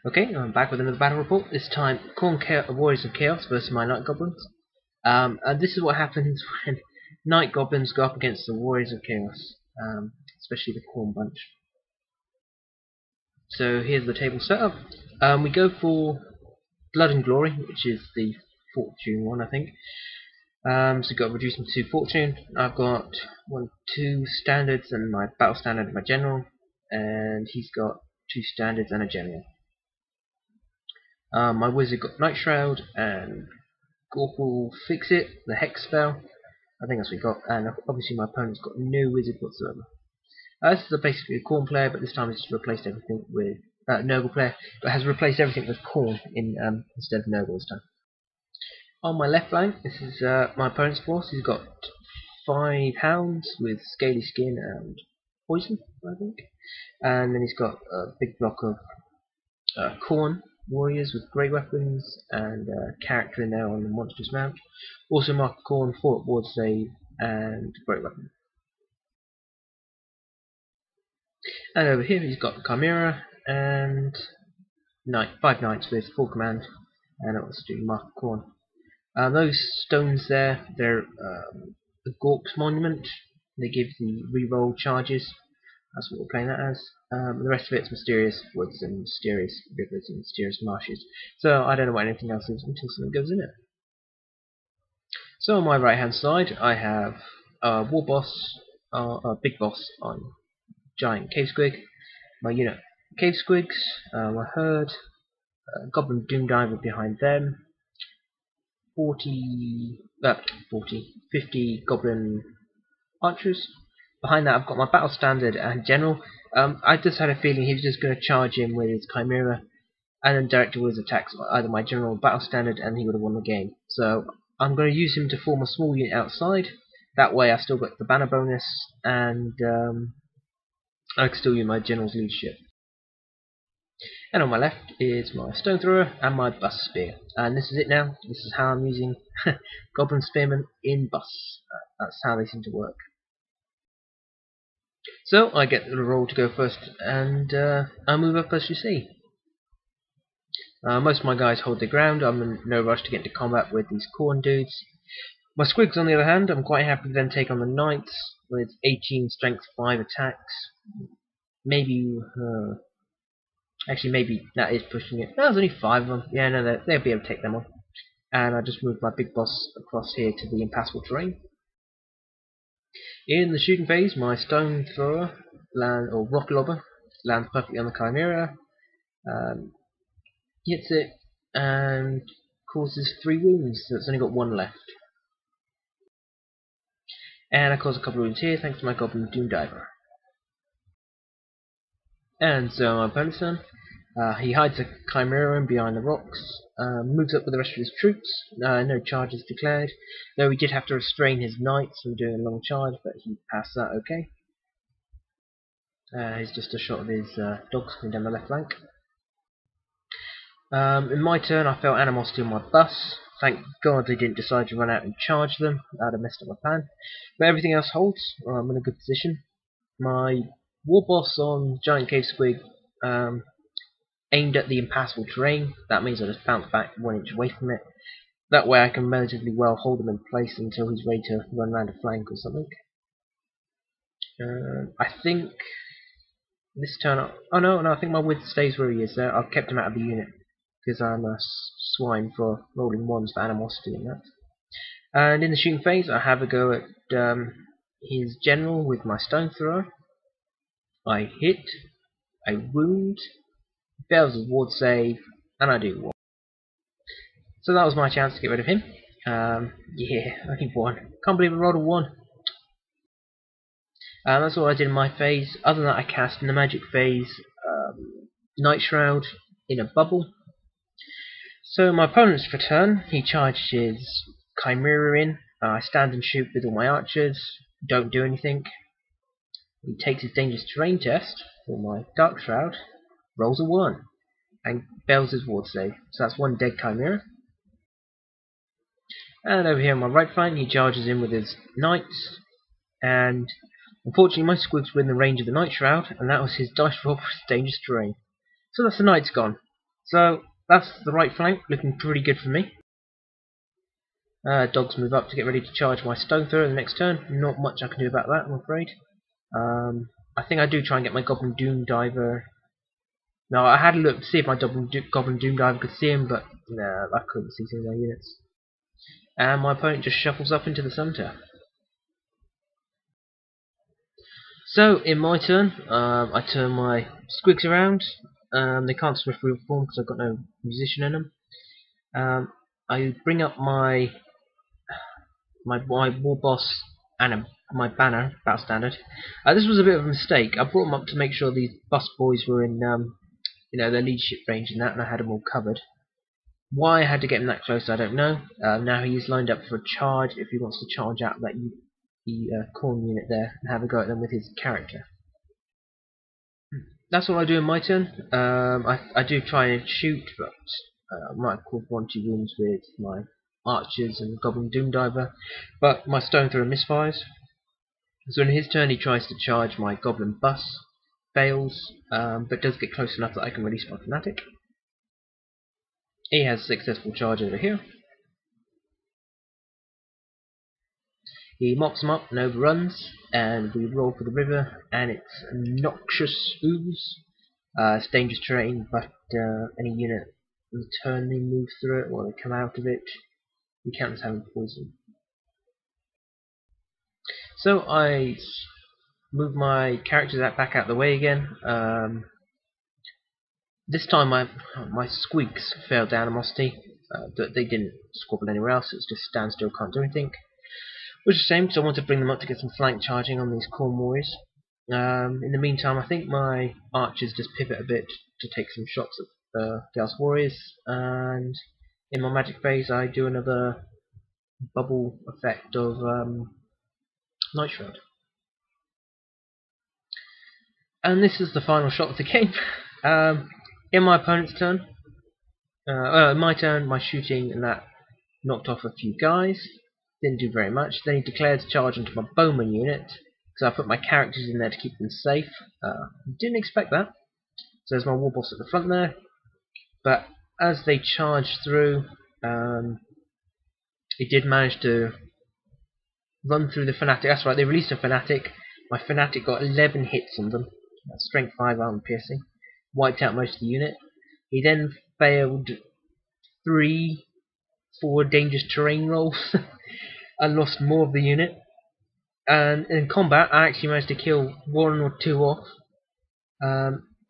Okay, I'm back with another battle report. This time, Warriors of Chaos versus my Night Goblins. And this is what happens when Night Goblins go up against the Warriors of Chaos, especially the Khorne bunch. So here's the table setup. We go for Blood and Glory, which is the Fortune one, I think. So we've got reduced to Fortune. I've got 2 standards and my battle standard and my general, and he's got 2 standards and a general. My wizard got Night Shroud and Gorple Fix It, the Hex spell. I think that's what we got, and obviously my opponent's got no wizard whatsoever. This is basically a Khorne player, but this time it's just replaced everything with Noble player, but has replaced everything with Khorne instead of Noble this time. On my left flank, this is my opponent's force. He's got 5 hounds with scaly skin and poison, I think, and then he's got a big block of Khorne warriors with great weapons and character in there on the monstrous mount. Also mark Khorne, 4 ward save and great weapon. And over here he's got Chimera and 5 knights with full command, and also doing mark Khorne. Those stones there, they're the Gork's monument. They give the reroll charges. That's what we're playing that as. The rest of it's mysterious woods and mysterious rivers and mysterious marshes. So I don't know what anything else is until something goes in it. So on my right hand side I have War Boss, Big Boss on Giant Cave Squig, my unit Cave Squigs, my herd, Goblin Doom Diver behind them, 50 Goblin Archers. Behind that I've got my battle standard and general. I just had a feeling he was just going to charge in with his Chimera and then direct towards attacks either my general or battle standard, and he would have won the game. So I'm going to use him to form a small unit outside. That way I still got the banner bonus, and I can still use my general's leadership. And on my left is my stone thrower and my bus spear. And this is it now. This is how I'm using Goblin Spearmen in bus. That's how they seem to work. So I get the roll to go first, and I move up as you see. Most of my guys hold their ground. I'm in no rush to get into combat with these Khorne dudes. My squigs, on the other hand, I'm quite happy to then take on the knights with 18 strength, 5 attacks. Maybe, actually maybe that is pushing it. No, there's only 5 of them. Yeah, no, they'll be able to take them on. And I just moved my big boss across here to the impassable terrain. In the shooting phase, my stone thrower or rock lobber lands perfectly on the Chimera, hits it and causes 3 wounds, so it's only got 1 left. And I cause a couple of wounds here thanks to my Goblin Doom Diver. And so my opponent's turn. He hides a Chimera in behind the rocks, moves up with the rest of his troops, no charges declared, though he did have to restrain his knights from doing a long charge, but he passed that okay. Here's just a shot of his dogs coming down the left flank. In my turn I felt animosity on my bus. Thank God they didn't decide to run out and charge them. That would have messed up my plan. But everything else holds. I'm in a good position. My War Boss on Giant Cave Squig aimed at the impassable terrain. That means I just bounce back 1 inch away from it. That way I can relatively well hold him in place until he's ready to run around a flank or something. I think this turn, I think my width stays where he is there. I've kept him out of the unit because I'm a swine for rolling 1s for animosity and that. And in the shooting phase I have a go at his general with my stone thrower. I hit, I wound, fails his ward save, and I do 1. So that was my chance to get rid of him. Yeah, only 1. Can't believe I rolled a 1. That's all I did in my phase. Other than that, I cast in the magic phase Night Shroud in a bubble. So my opponent's for turn, he charged his Chimera in. I stand and shoot with all my archers, don't do anything. He takes his dangerous terrain test for my Dark Shroud, rolls a 1, and fails his ward save. So that's 1 dead Chimera. And over here on my right flank, he charges in with his knights, and unfortunately my squigs were in the range of the Night Shroud, and that was his dice roll for his dangerous terrain. So that's the knights gone. So that's the right flank, looking pretty good for me. Dogs move up to get ready to charge my stone thrower the next turn. Not much I can do about that, I'm afraid. I think I do try and get my Goblin Doom Diver. No, I had a look to see if my Goblin Doom Diver could see him, but no, I couldn't see some of their units. And my opponent just shuffles up into the center. So, in my turn, I turn my squigs around. They can't swiftly reform because I've got no musician in them. I bring up my war boss and my banner, battle standard. This was a bit of a mistake. I brought them up to make sure these bus boys were in their leadership range and that, and I had them all covered. Why I had to get him that close, I don't know. Now he's lined up for a charge if he wants to charge out that Khorne unit there and have a go at them with his character. That's all I do in my turn. I do try and shoot, but I might cause 1-2 wounds with my archers and Goblin Doom Diver, but my stone thrower misfires. So in his turn he tries to charge my Goblin bus, fails, but does get close enough that I can release my Fanatic. He has a successful charge over here. He mops them up and overruns, and we roll for the river, and it's a noxious ooze. It's dangerous terrain, but any unit in the turn they move through it or they come out of it, we count as having poison. So I move my characters back out of the way again. This time my squeaks failed animosity. They didn't squabble anywhere else, it's just stand still, can't do anything. Which is a shame because I want to bring them up to get some flank charging on these Khorne warriors. In the meantime, I think my archers just pivot a bit to take some shots at the Gauss warriors, and in my magic phase I do another bubble effect of Night Shroud. And this is the final shot of the game. In my opponent's turn, my turn, my shooting and that knocked off a few guys. Didn't do very much. Then he declared to charge into my bowman unit, so I put my characters in there to keep them safe. Didn't expect that. So there's my war boss at the front there. But as they charged through, he did manage to run through the Fanatic. That's right, they released a Fanatic. My Fanatic got 11 hits on them. That's strength 5 armor piercing. Wiped out most of the unit. He then failed 3 dangerous terrain rolls and lost more of the unit. And in combat I actually managed to kill 1 or 2 off.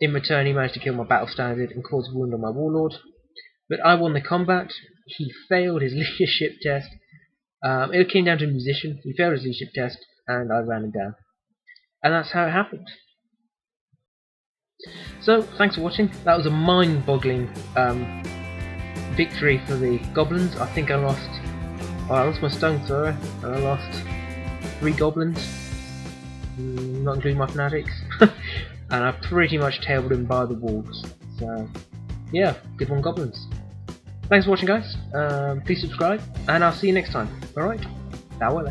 In return he managed to kill my battle standard and cause a wound on my warlord. But I won the combat. He failed his leadership test. It came down to a musician. He failed his leadership test and I ran him down. And that's how it happened. So thanks for watching. That was a mind-boggling victory for the Goblins. I think I lost my stone thrower and I lost 3 Goblins, not including my Fanatics, and I pretty much tabled him by the walls. So yeah, good one Goblins. Thanks for watching guys, please subscribe and I'll see you next time. Alright, farewell.